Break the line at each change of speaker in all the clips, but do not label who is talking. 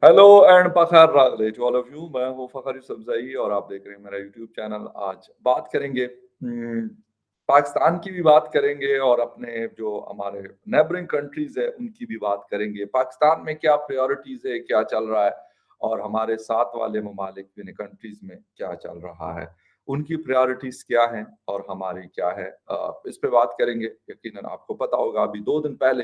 Hello and पखार रागले to all of you. मैं हूँ फखर यूसुफजई और आप देख रहे हैं मेरा यूट्यूब चैनल। आज बात करेंगे पाकिस्तान की भी बात करेंगे और अपने जो हमारे नेबरिंग कंट्रीज है उनकी भी बात करेंगे। पाकिस्तान में क्या प्रायोरिटीज है, क्या चल रहा है और हमारे साथ वाले ममालिक यानी कंट्रीज में क्या चल रहा है, उनकी प्रायोरिटीज क्या हैं और हमारी क्या है। इस पे बात करेंगे। यकीनन आपको पता होगा अभी 2 दिन पहले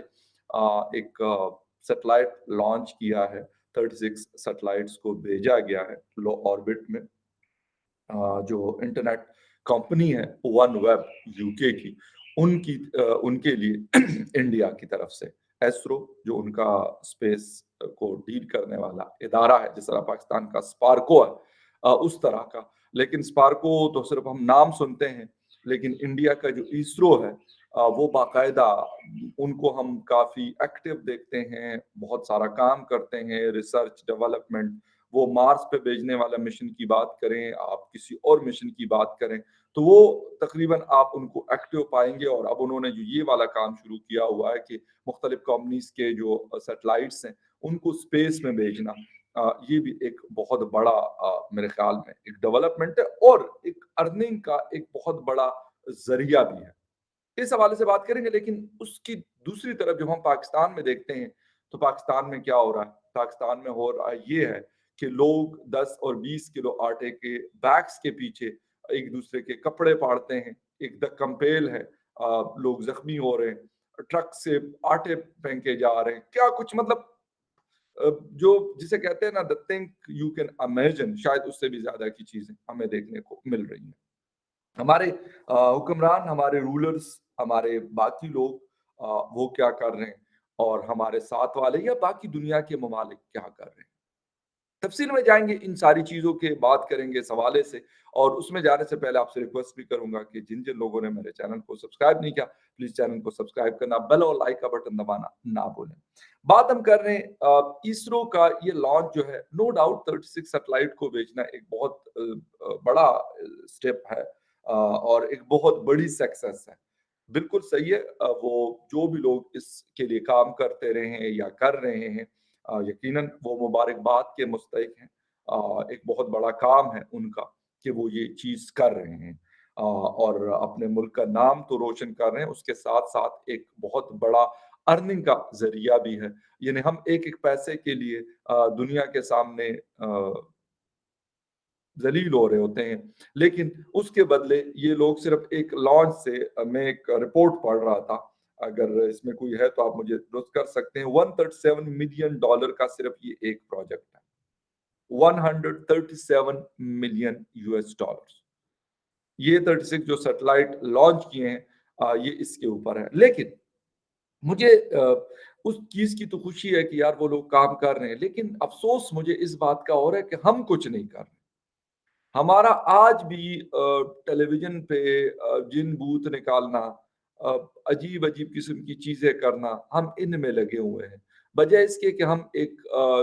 एक सेटेलाइट लॉन्च किया है। 36 सैटेलाइट्स को भेजा गया है लो ऑर्बिट में। जो इंटरनेट कंपनी है वन वेब यूके की, उनके लिए इंडिया की तरफ से एसरो, जो उनका स्पेस को डील करने वाला इदारा है, जिस तरह पाकिस्तान का स्पार्को है, उस तरह का। लेकिन स्पार्को तो सिर्फ हम नाम सुनते हैं, लेकिन इंडिया का जो इसरो है वो बाकायदा उनको हम काफी एक्टिव देखते हैं, बहुत सारा काम करते हैं, रिसर्च डेवलपमेंट। वो मार्स पे भेजने वाला मिशन की बात करें, आप किसी और मिशन की बात करें, तो वो तकरीबन आप उनको एक्टिव पाएंगे। और अब उन्होंने जो ये वाला काम शुरू किया हुआ है कि मुख्तलिफ कंपनीज के जो सैटेलाइट्स हैं उनको स्पेस में भेजना, ये भी एक बहुत बड़ा मेरे ख्याल में एक डेवलपमेंट है और एक अर्निंग का एक बहुत बड़ा जरिया भी है। इस हवाले से बात करेंगे। लेकिन उसकी दूसरी तरफ जब हम पाकिस्तान में देखते हैं, तो पाकिस्तान में क्या हो रहा है? पाकिस्तान में हो रहा ये है कि लोग 10 और 20 किलो आटे के बैग्स के पीछे एक दूसरे के कपड़े फाड़ते हैं। एक द कंपेल है, लोग जख्मी हो रहे हैं, ट्रक से आटे फेंके जा रहे हैं, क्या कुछ मतलब जो जिसे कहते हैं ना the think you can imagine, शायद उससे भी ज्यादा की चीजें हमें देखने को मिल रही हैं। हमारे हुक्मरान, हमारे रूलर्स, हमारे बाकी लोग वो क्या कर रहे हैं और हमारे साथ वाले या बाकी दुनिया के ममालिक क्या कर रहे हैं। तफसील में जाएंगे, इन सारी चीजों के बात करेंगे इस हवाले से। और उसमें जाने से पहले आपसे रिक्वेस्ट भी करूंगा कि जिन जिन लोगों ने मेरे चैनल को सब्सक्राइब नहीं किया, प्लीज चैनल को सब्सक्राइब करना, बेल और लाइक का बटन दबाना ना भूलें। बात हम कर रहे हैं इसरो का ये लॉन्च जो है, नो डाउट 36 सैटेलाइट को भेजना एक बहुत बड़ा स्टेप है और एक बहुत बड़ी सक्सेस है। बिल्कुल सही है। वो जो भी लोग इसके लिए काम करते रहे हैं या कर रहे हैं, यकीनन वो मुबारकबाद के मुस्तहिक हैं। एक बहुत बड़ा काम है उनका कि वो ये चीज कर रहे हैं और अपने मुल्क का नाम तो रोशन कर रहे हैं, उसके साथ साथ एक बहुत बड़ा अर्निंग का जरिया भी है। यानी हम एक एक पैसे के लिए दुनिया के सामने जलील हो रहे होते हैं, लेकिन उसके बदले ये लोग सिर्फ एक लॉन्च से मैं एक रिपोर्ट पढ़ रहा था, अगर इसमें कोई है तो आप मुझे दुरुस्त कर सकते हैं। $137 मिलियन का सिर्फ ये एक प्रोजेक्ट है। 137 मिलियन US डॉलर। ये 36 जो सैटेलाइट लॉन्च किए हैं, ये इसके ऊपर है। लेकिन मुझे उस चीज की तो खुशी है कि यार वो लोग काम कर रहे हैं, लेकिन अफसोस मुझे इस बात का और है कि हम कुछ नहीं कर रहे। हमारा आज भी टेलीविजन पे जिन भूत निकालना, अजीब अजीब किस्म की चीजें करना, हम इनमें लगे हुए हैं। बजाय इसके कि हम एक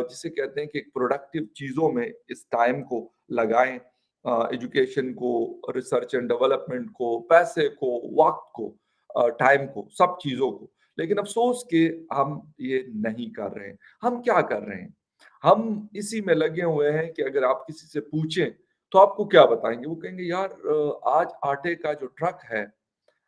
जिसे कहते हैं कि एक प्रोडक्टिव चीजों में इस टाइम को लगाएं, एजुकेशन को, रिसर्च एंड डेवलपमेंट को, पैसे को, वक्त को, टाइम को, सब चीजों को। लेकिन अफसोस कि हम ये नहीं कर रहे हैं। हम क्या कर रहे हैं? हम इसी में लगे हुए हैं कि अगर आप किसी से पूछें तो आपको क्या बताएंगे? वो कहेंगे यार आज आटे का जो ट्रक है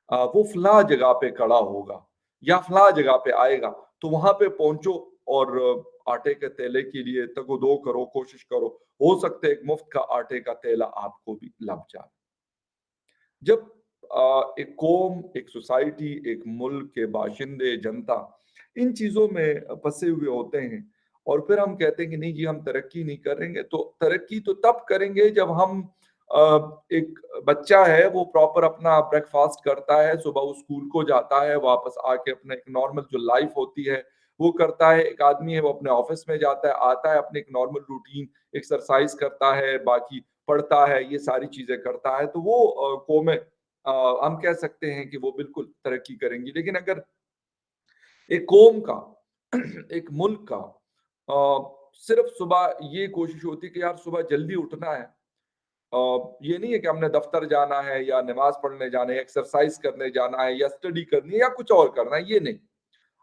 वो फला जगह पे खड़ा होगा या फला जगह पे आएगा, तो वहां पे पहुंचो और आटे के तेले के लिए तगो करो, कोशिश करो। हो सकता है एक मुफ्त का आटे का तेला आपको भी लग जाए। जब एक कौम, एक सोसाइटी, एक मुल्क के बाशिंदे, जनता इन चीजों में फंसे हुए होते हैं और फिर हम कहते हैं कि नहीं जी हम तरक्की नहीं करेंगे, तो तरक्की तो तब करेंगे जब हम एक बच्चा है वो प्रॉपर अपना ब्रेकफास्ट करता है, सुबह वो स्कूल को जाता है, वापस आके अपने एक नॉर्मल जो लाइफ होती है वो करता है। एक आदमी है वो अपने ऑफिस में जाता है, आता है, अपने एक नॉर्मल रूटीन एक्सरसाइज करता है, बाकी पढ़ता है, ये सारी चीजें करता है, तो वो कौमें हम कह सकते हैं कि वो बिल्कुल तरक्की करेंगी। लेकिन अगर एक कौम का एक मुल्क का सिर्फ सुबह ये कोशिश होती है कि यार सुबह जल्दी उठना है, ये नहीं है कि हमने दफ्तर जाना है या नमाज पढ़ने जाना है, एक्सरसाइज करने जाना है या स्टडी करनी है या कुछ और करना है, ये नहीं।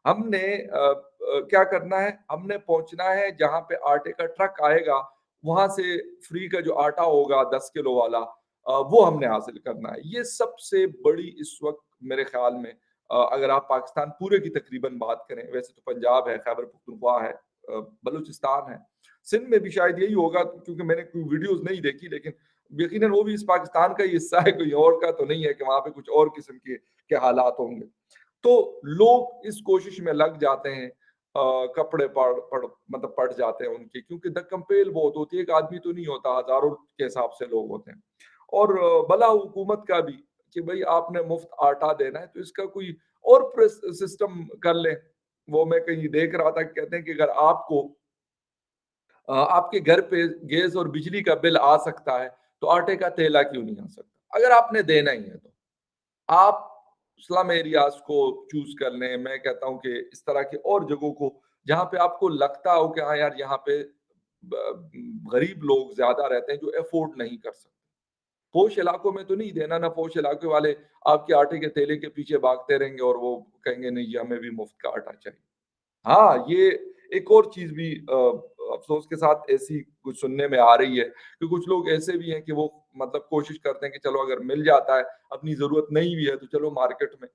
हमने क्या करना है, हमने पहुँचना है जहाँ पे आटे का ट्रक आएगा, वहाँ से फ्री का जो आटा होगा 10 किलो वाला वो हमने हासिल करना है। ये सबसे बड़ी इस वक़्त मेरे ख़्याल में अगर आप पाकिस्तान पूरे की तकरीबन बात करें, वैसे तो पंजाब है, खैबर पख्तूनख्वा है बलूचिस्तान है, सिंध में भी शायद यही होगा क्योंकि मैंने कोई वीडियोज़ नहीं देखी लेकिन यकीनन वो भी इस पाकिस्तान का ही हिस्सा है, कोई और का तो नहीं है कि वहाँ पे कुछ और किस्म के हालात होंगे। तो लोग इस कोशिश में लग जाते हैं कपड़े पड़ मतलब पड़ जाते हैं उनके क्योंकि धक्कम-पेल बहुत होती है, एक आदमी तो नहीं होता, हज़ारों के हिसाब से लोग होते हैं। और भला हुकूमत का भी कि भई आपने मुफ्त आटा देना है तो इसका कोई और सिस्टम कर लें। वो मैं कहीं देख रहा था कहते हैं कि अगर आपको आपके घर पे गैस और बिजली का बिल आ सकता है, तो आटे का तेला क्यों नहीं आ सकता? अगर आपने देना ही है तो। आप स्लम एरियाज़ को चूज़ कर लें, मैं कहता हूँ कि इस तरह की और जगहों को जहाँ पे आपको लगता हो कि हाँ यार, यहाँ पे गरीब लोग ज़्यादा रहते हैं जो अफ़ोर्ड नहीं कर सकते। पोश इलाकों में तो नहीं देना, ना पोश इलाके वाले आपके आटे के थैले के पीछे भागते रहेंगे और वो कहेंगे नहीं जी हमें भी मुफ्त का आटा चाहिए। हाँ, ये एक और चीज़ भी अफ़सोस के साथ ऐसी कुछ सुनने में आ रही है कि कुछ लोग ऐसे भी हैं कि वो मतलब कोशिश करते हैं कि चलो अगर मिल जाता है, अपनी ज़रूरत नहीं भी है तो चलो मार्केट में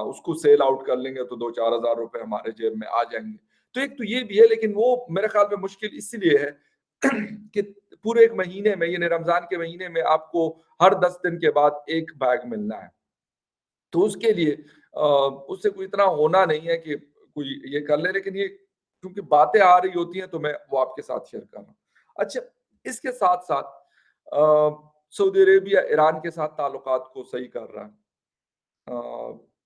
उसको सेल आउट कर लेंगे तो 2-4 हज़ार रुपए हमारे जेब में आ जाएँगे। तो एक तो ये भी है लेकिन वो मेरे ख़्याल में मुश्किल इसलिए है कि पूरे 1 महीने में यानी रमज़ान के महीने में आपको हर 10 दिन के बाद 1 बैग मिलना है। तो उसके लिए उससे कोई इतना होना नहीं है कि कोई ये कर ले, लेकिन ये क्योंकि बातें आ रही होती हैं तो मैं वो आपके साथ शेयर कर रहा हूँ। अच्छा, इसके साथ-साथ सऊदी अरेबिया ईरान के साथ ताल्लुकात को सही कर रहा है।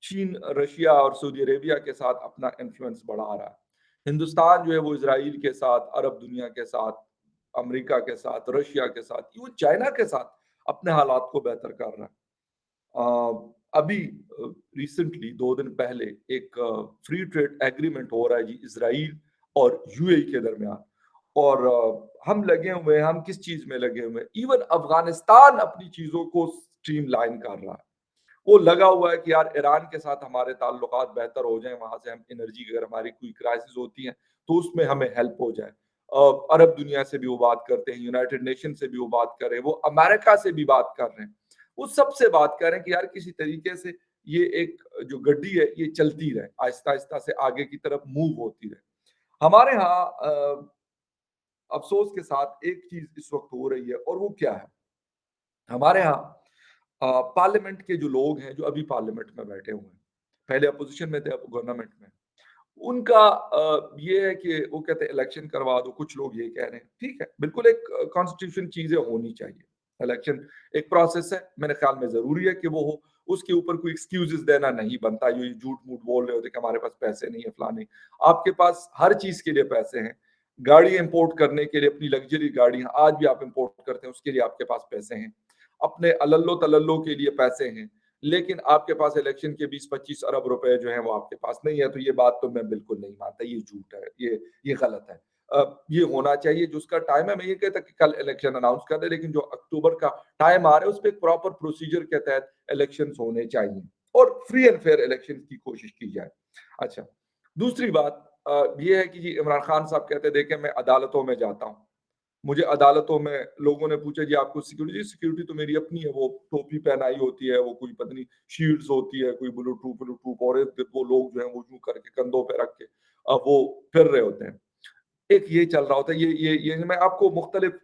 चीन, रशिया और सऊदी अरेबिया के साथ अपना इन्फ्लुएंस बढ़ा रहा है। हिंदुस्तान जो है वो इज़राइल के साथ, अरब दुनिया के साथ, अमेरिका के साथ, रशिया के साथ, इवन चाइना के साथ अपने हालात को बेहतर कर रहा है। अभी रिसेंटली 2 दिन पहले एक फ्री ट्रेड एग्रीमेंट हो रहा है जी इज़राइल और यूएई के दरमियान और हम लगे हुए हैं, हम किस चीज़ में लगे हुए हैं, इवन अफ़गानिस्तान अपनी चीज़ों को स्ट्रीमलाइन कर रहा है। वो लगा हुआ है कि यार ईरान के साथ हमारे ताल्लुकात बेहतर हो जाएँ, वहाँ से हम एनर्जी की अगर हमारी कोई क्राइसिस होती है, तो उसमें हमें हेल्प हो जाए। अरब दुनिया से भी वो बात करते हैं, यूनाइटेड नेशन से भी वो बात कर रहे हैं, वो अमेरिका से भी बात कर रहे हैं। वो सबसे बात कर रहे हैं कि यार किसी तरीके से ये एक जो गड्डी है, ये चलती रहे, आहिस्ता-आहिस्ता से आगे की तरफ मूव होती रहे। हमारे यहाँ अफ़सोस के साथ एक चीज़ इस वक़्त हो रही है और वो क्या है? हमारे यहाँ पार्लियामेंट के जो लोग हैं, जो अभी पार्लियामेंट में बैठे हुए हैं, पहले अपोज़िशन में थे, अब गवर्नमेंट में। उनका ये है कि वो कहते हैं इलेक्शन करवा दो, कुछ लोग ये कह रहे हैं। ठीक है, बिल्कुल एक कॉन्स्टिट्यूशन चीज़ें होनी चाहिए। इलेक्शन एक प्रोसेस है, मेरे ख़्याल में ज़रूरी है कि वो हो। उसके ऊपर कोई एक्सक्यूज़ेज़ देना नहीं बनता, ये झूठ-मूठ बोल रहे होते कि हमारे पास पैसे नहीं है, फलाने। आपके पास हर चीज़ के लिए पैसे हैं। गाड़ी इम्पोर्ट करने के लिए अपनी लग्ज़री गाड़ियाँ आज भी आप इम्पोर्ट करते हैं, उसके लिए आपके पास पैसे हैं। अपने अल्लल्लो-तल्लल्लो के लिए पैसे हैं। लेकिन आपके पास इलेक्शन के 20-25 अरब रुपए जो हैं वो आपके पास नहीं है, तो ये बात तो मैं बिल्कुल नहीं मानता, ये झूठ है, ये गलत है। ये होना चाहिए जो उसका टाइम है, मैं ये कहता कि कल इलेक्शन अनाउंस कर दें, लेकिन जो अक्टूबर का टाइम आ रहा है, उसपे एक प्रॉपर प्रोसीजर के तहत इलेक्शंस होने चाहिए और फ्री एंड फेयर इलेक्शन की कोशिश की जाए। अच्छा, दूसरी बात ये है कि जी इमरान खान साहब कहते हैं, देखिए मैं अदालतों में जाता हूँ। मुझे अदालतों में लोगों ने पूछा जी आपको सिक्योरिटी सिक्योरिटी तो मेरी अपनी है, वो टोपी पहनाई होती है, वो कोई पता नहीं शील्ड्स होती है, कोई ब्लूटूथ ब्लूटूथ और वो लोग जो हैं वो यूँ करके कंधों पे रख के वो फिर रहे होते हैं। एक ये चल रहा होता है, ये मैं आपको मुख्तलिफ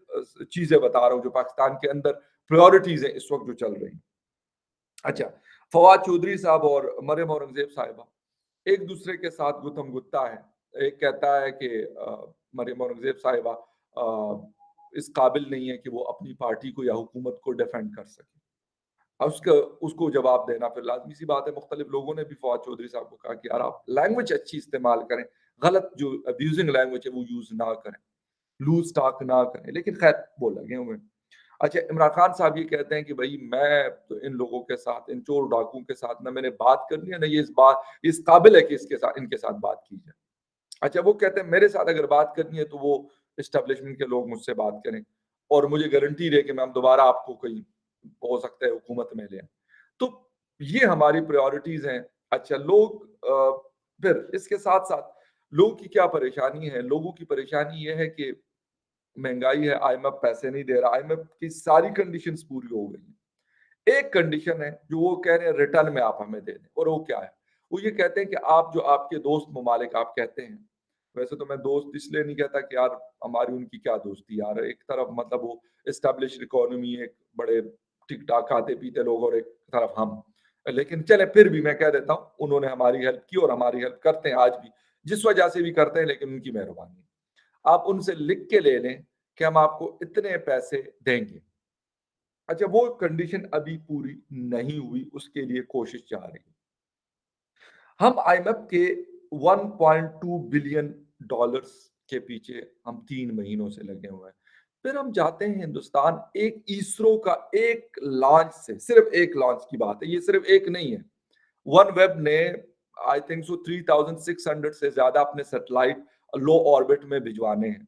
चीज़ें बता रहा हूँ जो पाकिस्तान के अंदर प्रायोरिटीज़ हैं इस वक़्त जो चल रही हैं। अच्छा, फवाद चौधरी साहब और मरियम औरंगज़ेब साहिबा एक-दूसरे के साथ गुत्थम-गुत्ता है। एक कहता है कि मरियम औरंगज़ेब साहिबा इस काबिल नहीं है कि वो अपनी पार्टी को या हुकूमत को डिफेंड कर सके। अब उसका उसको जवाब देना फिर लाज़मी-सी बात है, मुख्तलिफ लोगों ने भी फवाद चौधरी साहब को कहा कि यार आप लैंग्वेज अच्छी इस्तेमाल करें, गलत जो अब्यूज़िंग लैंग्वेज है वो यूज़ ना करें, लूज़ टॉक ना करें, लेकिन खैर वो लगे हुए हैं। अच्छा, इमरान खान साहब ये कहते हैं कि भई मैं तो इन लोगों के साथ, इन चोर डाकुओं के साथ ना मैंने बात करनी है, ना ये इस काबिल है कि इसके साथ इनके साथ बात की जाए। अच्छा, वो कहते हैं मेरे साथ अगर बात करनी है तो वो एस्टेब्लिशमेंट के लोग मुझसे बात करें और मुझे गारंटी दें कि मैं हम दोबारा आपको कहीं हो सकता है हुकूमत में ले आएँ। तो ये हमारी प्रायोरिटीज़ हैं। अच्छा, लोग फिर इसके साथ-साथ लोगों की क्या परेशानी है? लोगों की परेशानी ये है कि महँगाई है, आईएमएफ पैसे नहीं दे रहा, आईएमएफ की सारी कंडीशंस पूरी हो गई हैं। एक कंडीशन है जो वो कह रहे हैं रिटर्न में आप हमें दे दें और वो क्या है? वो ये कहते हैं कि आप जो आपके दोस्त ममालिक आप कहते हैं, वैसे तो मैं दोस्त इसलिए नहीं कहता कि यार हमारी उनकी क्या दोस्ती यार, एक तरफ मतलब वो एस्टेब्लिश्ड इकोनॉमी एक बड़े ठीक-ठाक खाते-पीते लोग और एक तरफ हम। लेकिन चलें फिर भी मैं कह देता हूँ, उन्होंने हमारी हेल्प की और हमारी हेल्प करते हैं आज भी। जिस वजह से भी करते हैं लेकिन उनकी मेहरबानी है। आप उनसे लिख के ले लें कि हम आपको इतने पैसे देंगे। अच्छा वो कंडीशन अभी पूरी नहीं हुई, उसके लिए कोशिश जारी है। हम आईएमएफ के 1.2 बिलियन डॉलर्स के पीछे हम 3 महीनों से लगे हुए हैं। फिर हम जाते हैं हिंदुस्तान एक इसरो का एक लॉन्च से, सिर्फ एक लॉन्च की बात है, ये सिर्फ एक नहीं है। OneWeb ने आई थिंक सो 3600 से ज़्यादा अपने सैटेलाइट लो ऑर्बिट में भिजवाने हैं।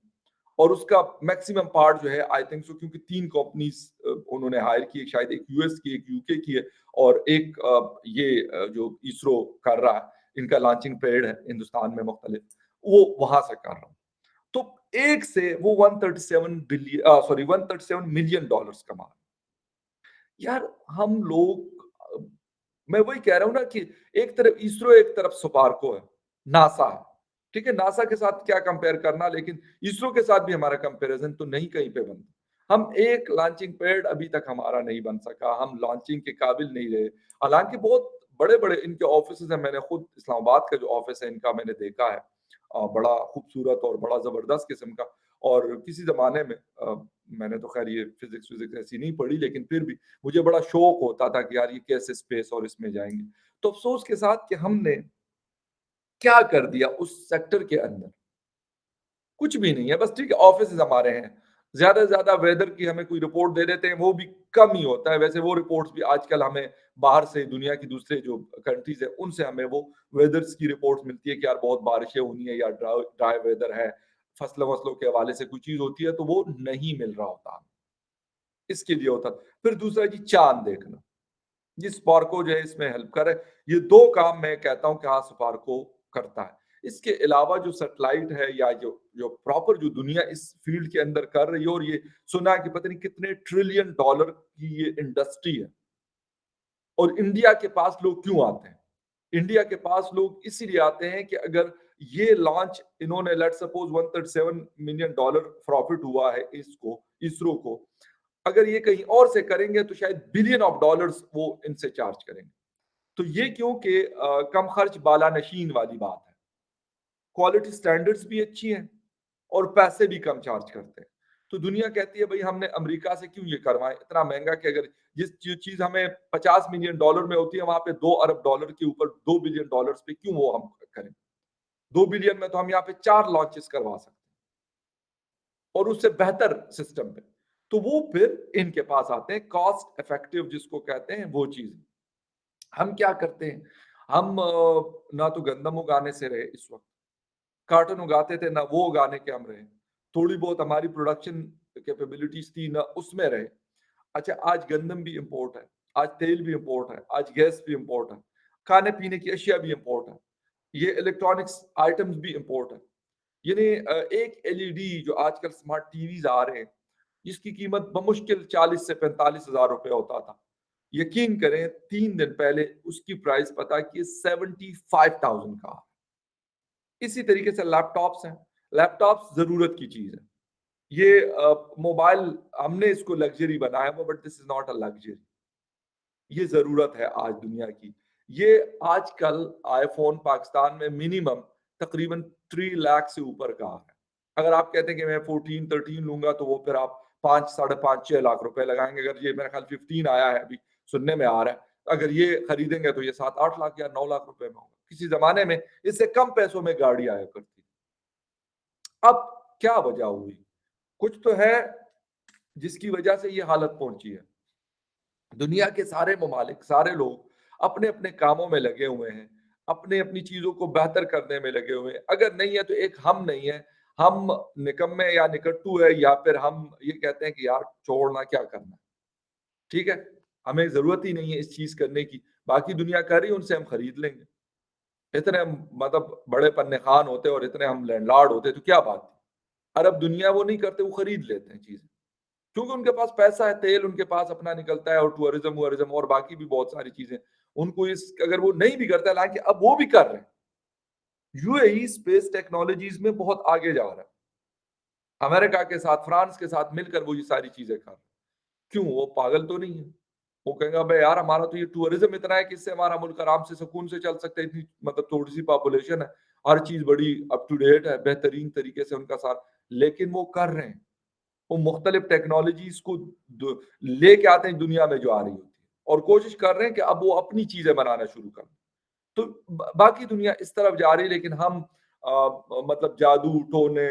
और उसका मैक्सिमम पार्ट जो है आई थिंक सो क्योंकि 3 कंपनीज़ उन्होंने हायर की है, शायद एक यूएस की, एक यूके की है और एक जो इसरो कर रहा है, इनका लॉन्चिंग पैड है हिंदुस्तान में मुख्तलिफ, वो वहाँ से कर रहा हूँ। तो एक से वो 137 मिलियन डॉलर्स कमा रहे हैं। यार हम लोग मैं वही कह रहा हूँ ना कि एक तरफ इसरो, एक तरफ स्पार्को है, नासा है। ठीक है, नासा के साथ क्या कंपेयर करना, लेकिन इसरो के साथ भी हमारा कंपैरिजन तो नहीं कहीं पे बनता। हम एक लॉन्चिंग पैड अभी तक हमारा नहीं बन सका, हम लॉन्चिंग के काबिल नहीं रहे। हालाँकि बहुत बड़े-बड़े इनके ऑफिसेज़ हैं, मैंने खुद इस्लामाबाद का जो ऑफिस है इनका मैंने देखा है। बड़ा खूबसूरत और बड़ा ज़बरदस्त किस्म का और किसी ज़माने में मैंने तो ख़ैर ये फिज़िक्स-विज़िक्स ऐसी नहीं पढ़ी लेकिन फिर भी मुझे बड़ा शौक होता था कि यार ये कैसे स्पेस और इसमें जाएँगे। तो अफ़सोस के साथ कि हमने क्या कर दिया उस सेक्टर के अंदर, कुछ भी नहीं है, बस ठीक है ऑफ़िसेज़ हमारे हैं। ज़्यादा से ज़्यादा वेदर की हमें कोई रिपोर्ट दे देते हैं, वो भी कम ही होता है। वैसे वो रिपोर्ट्स भी आजकल हमें बाहर से दुनिया की दूसरे जो कंट्रीज़ हैं, उनसे हमें वो वेदर्स की रिपोर्ट्स मिलती है कि यार बहुत बारिशें होनी है या ड्राई ड्राई वेदर है, फसलों-वसलों के हवाले से कोई चीज़ होती है, तो वो नहीं मिल रहा होता। इसके लिए होता। फिर दूसरा जी चाँद देखना। जी, स्पार्को जो है इसमें हेल्प कर रहा है। ये 2 काम मैं कहता हूँ कि हाँ, स्पार्को करता है। इसके अलावा जो सैटेलाइट है या जो जो प्रॉपर जो दुनिया इस फ़ील्ड के अंदर कर रही है और ये सुना है कि पता नहीं कितने ट्रिलियन डॉलर की ये इंडस्ट्री है। और इंडिया के पास लोग क्यों आते हैं? इंडिया के पास लोग इसीलिए आते हैं कि अगर ये लॉन्च इन्होंने let's suppose 137 million dollar profit हुआ है इसको, इसरो को। अगर ये कहीं और से करेंगे तो शायद बिलियन ऑफ डॉलर्स वो इनसे चार्ज करेंगे। तो ये क्योंकि कम खर्च बालानशीन वाली बात है। क्वालिटी स्टैंडर्ड्स भी अच्छी हैं और पैसे भी कम चार्ज करते हैं। तो दुनिया कहती है भई हमने अमेरिका से क्यों ये करवाएँ इतना महँगा कि अगर जिस जो चीज़ हमें 50 मिलियन डॉलर में होती है वहाँ पे 2 अरब डॉलर के ऊपर 2 बिलियन डॉलर्स पे क्यों वो हम करें? 2 बिलियन में तो हम यहाँ पे 4 लॉन्चेस करवा सकते हैं और उससे बेहतर सिस्टम पे। तो वो फिर इनके पास आते हैं कॉस्ट इफेक्टिव जिसको कहते हैं वो चीज़। हम क्या करते हैं, हम ना तो गंदम उगाने से रहे इस वक़्त, कॉटन उगाते थे ना वो उगाने के हम रहे। थोड़ी बहुत हमारी प्रोडक्शन कैपेबिलिटीज़ थी ना उसमें रहे। अच्छा आज गंदम भी इम्पोर्ट है, आज तेल भी इम्पोर्ट है, आज गैस भी इम्पोर्ट है, खाने-पीने की अशिया भी इम्पोर्ट है। ये इलेक्ट्रॉनिक्स आइटम्स भी इम्पोर्ट है। यानी एक एलईडी जो आजकल स्मार्ट टीवीज़ आ रहे हैं, जिसकी कीमत बमुश्किल 40 से 45 हज़ार रुपए होता था। यकीन करें 3 दिन पहले उसकी प्राइस पता है कि 75,000 का। इसी तरीके से लैपटॉप्स हैं, लैपटॉप्स ज़रूरत की चीज़ है। ये मोबाइल हमने इसको लग्ज़री बनाया हुआ but this is not a luxury. ये ज़रूरत है आज दुनिया की। ये आजकल आईफ़ोन पाकिस्तान में मिनिमम तकरीबन 3 लाख से ऊपर का है। अगर आप कहते हैं कि मैं 14-13 लूँगा तो वो फिर आप 5 साढ़े 5 6 लाख रुपए लगाएँगे। अगर ये मेरा ख़्याल 15 आया है अभी सुनने में आ रहा है। अगर ये खरीदेंगे तो ये 7-8 लाख या 9 लाख रुपए में होगा। किसी ज़माने में इससे कम पैसों में गाड़ी आया करती। अब क्या वजह हुई? कुछ तो है जिसकी वजह से ये हालत पहुँची है। दुनिया के सारे ममालिक, सारे लोग अपने-अपने कामों में लगे हुए हैं, अपनी-अपनी चीज़ों को बेहतर करने में लगे हुए हैं। अगर नहीं है तो एक हम नहीं है, हम निकम्मे या निकट्टू है या फिर हम ये कहते हैं कि यार छोड़ना क्या करना है, ठीक है? हमें ज़रूरत ही नहीं है इस चीज़ करने की, बाकी दुनिया कर रही है उनसे हम खरीद लेंगे। इतने हम मतलब बड़े पन्ने खान होते और इतने हम लैंडलॉर्ड होते तो क्या बात थी। अरब दुनिया वो नहीं करते, वो खरीद लेते हैं चीज़ें। क्योंकि उनके पास पैसा है, तेल उनके पास अपना निकलता है और टूरिज़्म-वूरिज़्म और बाकी भी बहुत सारी चीज़ें। उनको इस अगर वो नहीं भी करता है, हालाँकि अब वो भी कर रहे हैं। यूएई स्पेस टेक्नोलॉजीज़ में बहुत आगे जा रहा है। अमेरिका के साथ, फ्रांस के साथ मिलकर वो ये सारी चीज़ें कर रहे हैं। क्यों? वो पागल तो नहीं है। वो कहेंगे अबे यार हमारा तो ये टूरिज़्म इतना है कि इससे हमारा मुल्क आराम से सुकून से चल सकता है, इतनी मतलब थोड़ी-सी पॉपुलेशन है, हर चीज़ बड़ी अप टू डेट है, बेहतरीन तरीके से उनका साथ लेकिन वो कर रहे हैं। वो मुख्तलिफ टेक्नोलॉजीज़ को द लेके आते हैं दुनिया में जो आ रही होती है और कोशिश कर रहे हैं कि अब वो अपनी चीज़ें बनाना शुरू कर दें। तो बाकी दुनिया इस तरफ जा रही है लेकिन हम मतलब जादू टोने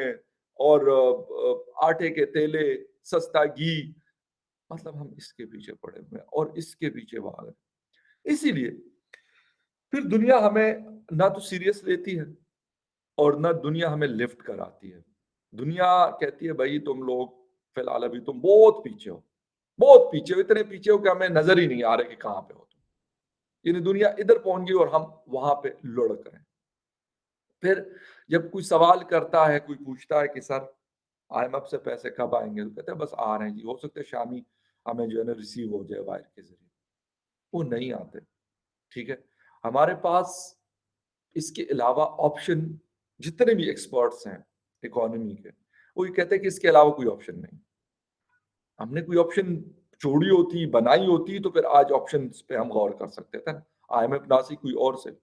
और आटे के तेले, सस्ता घी मतलब हम इसके पीछे पड़े हुए हैं और इसके पीछे भाग रहे हैं। इसीलिए फिर दुनिया हमें ना तो सीरियस लेती है और ना दुनिया हमें लिफ्ट कराती है। दुनिया कहती है भई तुम लोग फिलहाल अभी तुम बहुत पीछे हो, बहुत पीछे हो, इतने पीछे हो कि हमें नज़र ही नहीं आ रहा है कि कहाँ पे हो तुम। यानी दुनिया इधर पहुँच गई और हम वहाँ पे लुढ़क रहे हैं। फिर जब कोई सवाल करता है, कोई पूछता है कि सर आईएमएफ से पैसे कब आएँगे? तो कहते हैं बस आ रहे हैं जी, हो सकता है शाम ही हमें जो है ना रिसीव हो जाए वायर के ज़रिए। वो नहीं आते, ठीक है? हमारे पास इसके अलावा ऑप्शन जितने भी एक्सपर्ट्स हैं इकोनॉमी के, वो ये कहते हैं कि इसके अलावा कोई ऑप्शन नहीं। हमने कोई ऑप्शन छोड़ी होती, बनाई होती तो फिर आज ऑप्शंस पे हम गौर कर सकते थे ना। आईएमएफ ना सही कोई और से।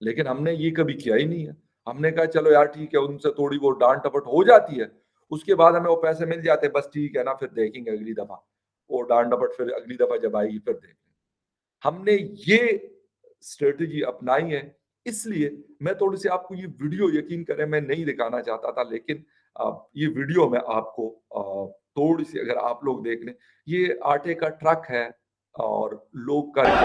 लेकिन हमने ये कभी किया ही नहीं है। हमने कहा चलो यार ठीक है, उनसे थोड़ी बहुत डाँट-डपट हो जाती है, उसके बाद हमें वो पैसे मिल जाते हैं, बस ठीक है ना, फिर देखेंगे अगली दफ़ा। वो डाँट-डपट फिर अगली दफ़ा जब आएगी फिर देखेंगे। हमने ये स्ट्रैटेजी अपनाई है, इसलिए मैं थोड़ी-सी आपको ये वीडियो यकीन करें मैं नहीं दिखाना चाहता था लेकिन ये वीडियो मैं आपको थोड़ी-सी अगर आप लोग देख लें, ये आटे का ट्रक है और लोग कर क्या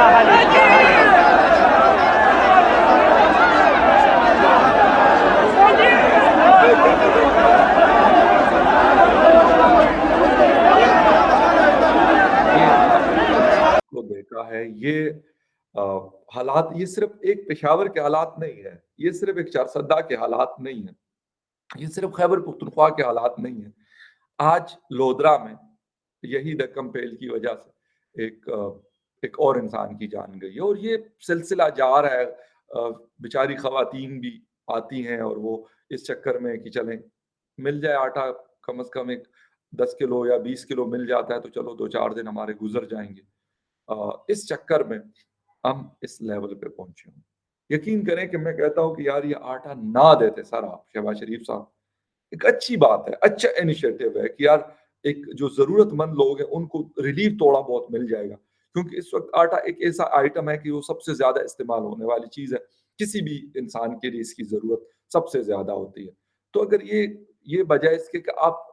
रहे को देखा है, ये अ, हालात ये सिर्फ़ एक पेशावर के हालात नहीं है, ये सिर्फ़ एक चारसद्दा के हालात नहीं है, ये सिर्फ़ खैबर पख्तूनख्वा के हालात नहीं है। आज लोधरा में यही दक्कम पेल की वजह से एक और इंसान की जान गई है और ये सिलसिला जा रहा है। बेचारी ख़वातीन भी आती हैं और वो इस चक्कर में कि चलें मिल जाए आटा कम से कम एक 10 किलो या 20 किलो मिल जाता है तो चलो 2-4 दिन हमारे गुज़र जाएँगे। इस चक्कर में हम इस लेवल पे पहुँचे हैं। यकीन करें कि मैं कहता हूँ कि यार ये आटा ना देते सर आप शहबाज़ शरीफ साहब, एक अच्छी बात है, अच्छा इनिशिएटिव है कि यार एक जो ज़रूरतमंद लोग हैं उनको रिलीफ़ थोड़ा बहुत मिल जाएगा। क्योंकि इस वक़्त आटा एक ऐसा आइटम है कि वो सबसे ज़्यादा इस्तेमाल होने वाली चीज़ है। किसी भी इंसान के लिए इसकी ज़रूरत सबसे ज़्यादा होती है। तो अगर ये बजाए इसके कि आप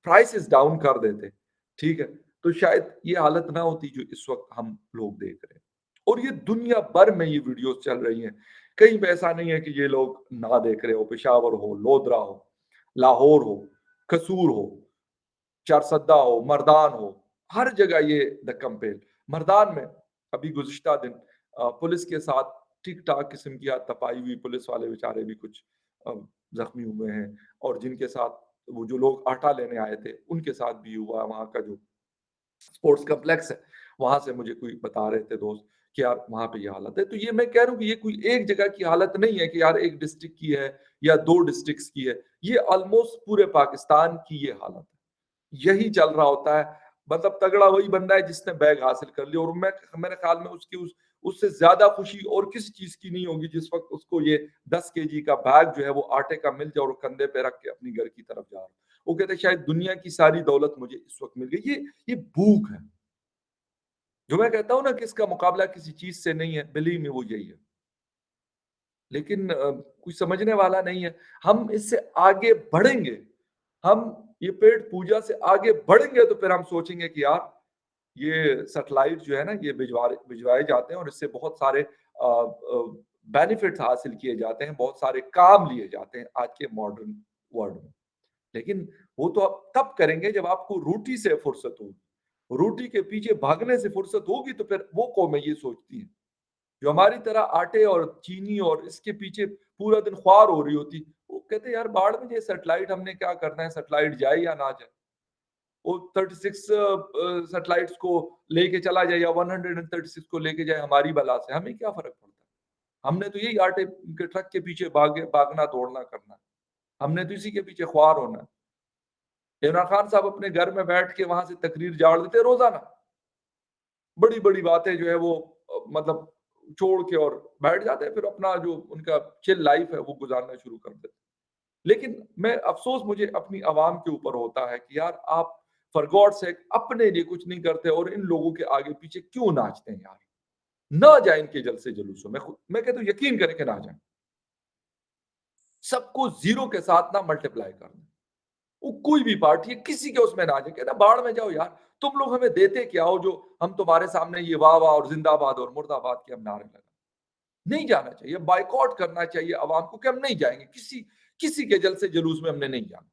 प्राइसेज़ डाउन कर देते, ठीक है? तो शायद ये हालत ना होती जो इस वक़्त हम लोग देख रहे हैं। और ये दुनिया भर में ये वीडियोज़ चल रही हैं। कहीं पे ऐसा नहीं है कि ये लोग ना देख रहे हो, पेशावर हो, लोधरा हो, लाहौर हो, कसूर हो, चारसद्दा हो, मर्दान हो, हर जगह ये दक्कम पेल। मर्दान में अभी गुज़िश्ता दिन पुलिस के साथ ठीक-ठाक किस्म की हाथापाई हुई, पुलिस वाले बेचारे भी कुछ अ, ज़ख्मी हुए हैं और जिनके साथ वो जो लोग आटा लेने आए थे, उनके साथ भी हुआ। वहाँ का जो स्पोर्ट्स कॉम्प्लेक्स है, वहाँ से मुझे कोई बता रहे थे दोस्त कि यार वहाँ पे ये हालत है। तो ये मैं कह रहा हूँ कि ये कोई एक जगह की हालत नहीं है कि यार 1 डिस्ट्रिक्ट की है या 2 डिस्ट्रिक्ट्स की है। ये ऑलमोस्ट पूरे पाकिस्तान की ये हालत है। यही चल रहा होता है। मतलब तगड़ा वही बंदा है जिसने बैग हासिल कर लिया और मेरे ख़्याल में उसकी उससे ज़्यादा खुशी और किसी चीज़ की नहीं होगी जिस वक़्त उसको ये 10 केजी का बैग जो है वो आटे का मिल जाए और वो कंधे पे रख के अपनी घर की तरफ जा रहा है। वो कहते हैं शायद दुनिया की सारी दौलत मुझे इस वक़्त मिल गई। ये भूख है। जो मैं कहता हूँ ना कि इसका मुकाबला किसी चीज़ से नहीं है, बिलीव मी वो यही है। लेकिन कोई समझने वाला नहीं है। हम इससे आगे बढ़ेंगे, हम ये पेट पूजा से आगे बढ़ेंगे तो फिर हम सोचेंगे कि यार ये सैटेलाइट जो है ना, ये भिजवाए जाते हैं और इससे बहुत सारे बेनिफिट्स हासिल किए जाते हैं, बहुत सारे काम लिए जाते हैं आज के मॉडर्न वर्ल्ड में। लेकिन वो तो आप तब करेंगे जब आपको रोटी से फुर्सत होगी। रोटी के पीछे भागने से फुर्सत होगी तो फिर वो कौमें ये सोचती हैं। जो हमारी तरह आटे और चीनी और इसके पीछे पूरा दिन ख्वार हो रही होती, वो कहते यार बाढ़ में ये सैटेलाइट हमने क्या करना है, सैटेलाइट जाए या ना जाए। वो 36 सैटेलाइट्स को लेके चला जाए या 136 को लेके जाए हमारी बला से, हमें क्या फ़र्क पड़ता है? हमने तो यही आटे के ट्रक के पीछे भागना, दौड़ना, करना है। हमने तो इसी के पीछे ख्वार होना है। इमरान खान साहब अपने घर में बैठ के वहाँ से तकरीर झाड़ देते हैं रोज़ाना। बड़ी-बड़ी बातें जो है वो मतलब छोड़ के और बैठ जाते हैं, फिर अपना जो उनका चिल लाइफ़ है वो गुज़ारना शुरू कर देते हैं। लेकिन मैं अफ़सोस मुझे अपनी आवाम के ऊपर होता है कि यार आप फॉर गॉड सेक अपने लिए कुछ नहीं करते और इन लोगों के आगे पीछे क्यों नाचते हैं यार? ना जाए इनके जलसे जुलूसों में। मैं कहता हूँ यकीन करें कि ना जाएँ। सबको ज़ीरो के साथ ना मल्टीप्लाई कर दें। वो कोई भी पार्टी है, किसी के उसमें ना आ जाए, कहना बाढ़ में जाओ यार, तुम लोग हमें देते क्या हो जो हम तुम्हारे सामने ये वाह-वाह और ज़िंदाबाद और मुर्दाबाद के हम नारे लगाएँ। नहीं जाना चाहिए, बॉयकॉट करना चाहिए अवाम को कि हम नहीं जाएँगे, किसी किसी के जलसे जुलूस में हमने नहीं जाना।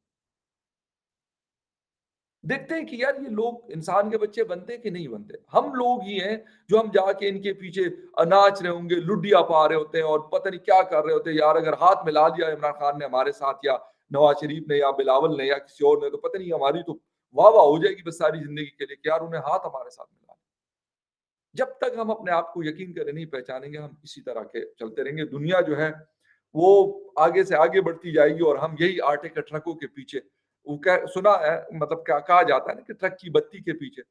देखते हैं कि यार ये लोग इंसान के बच्चे बनते हैं कि नहीं बनते। हम लोग ही हैं जो हम जाके इनके पीछे नाच रहे होंगे, लुड्डियाँ पा रहे होते हैं और पता नहीं क्या कर रहे होते हैं। यार अगर हाथ मिला लिया इमरान खान ने हमारे साथ या नवाज़ शरीफ ने या बिलावल ने या किसी और ने तो पता नहीं हमारी तो वाह-वाह हो जाएगी बस सारी ज़िंदगी के लिए कि यार उन्हें हाथ हमारे साथ मिला लिया। जब तक हम अपने आप को यकीन करें नहीं पहचानेंगे, हम इसी तरह के चलते रहेंगे। दुनिया जो है, वो आगे से आगे बढ़ती जाएगी और हम यही आटे के ट्रकों के पीछे वो क्या सुना है मतलब क्या कहा जाता है ना कि ट्रक की बत्ती के पीछे।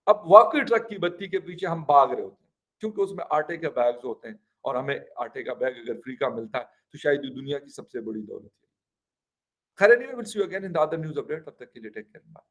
अब वाक़ई ट्रक की बत्ती के पीछे हम भाग रहे होते हैं, क्योंकि उसमें आटे के बैग्स होते हैं और हमें आटे का बैग अगर फ्री का मिलता है, तो शायद ये दुनिया की सबसे बड़ी दौलत है। खैर anyway will see you again in the other news update तब तक के लिए टेक केयर बाय।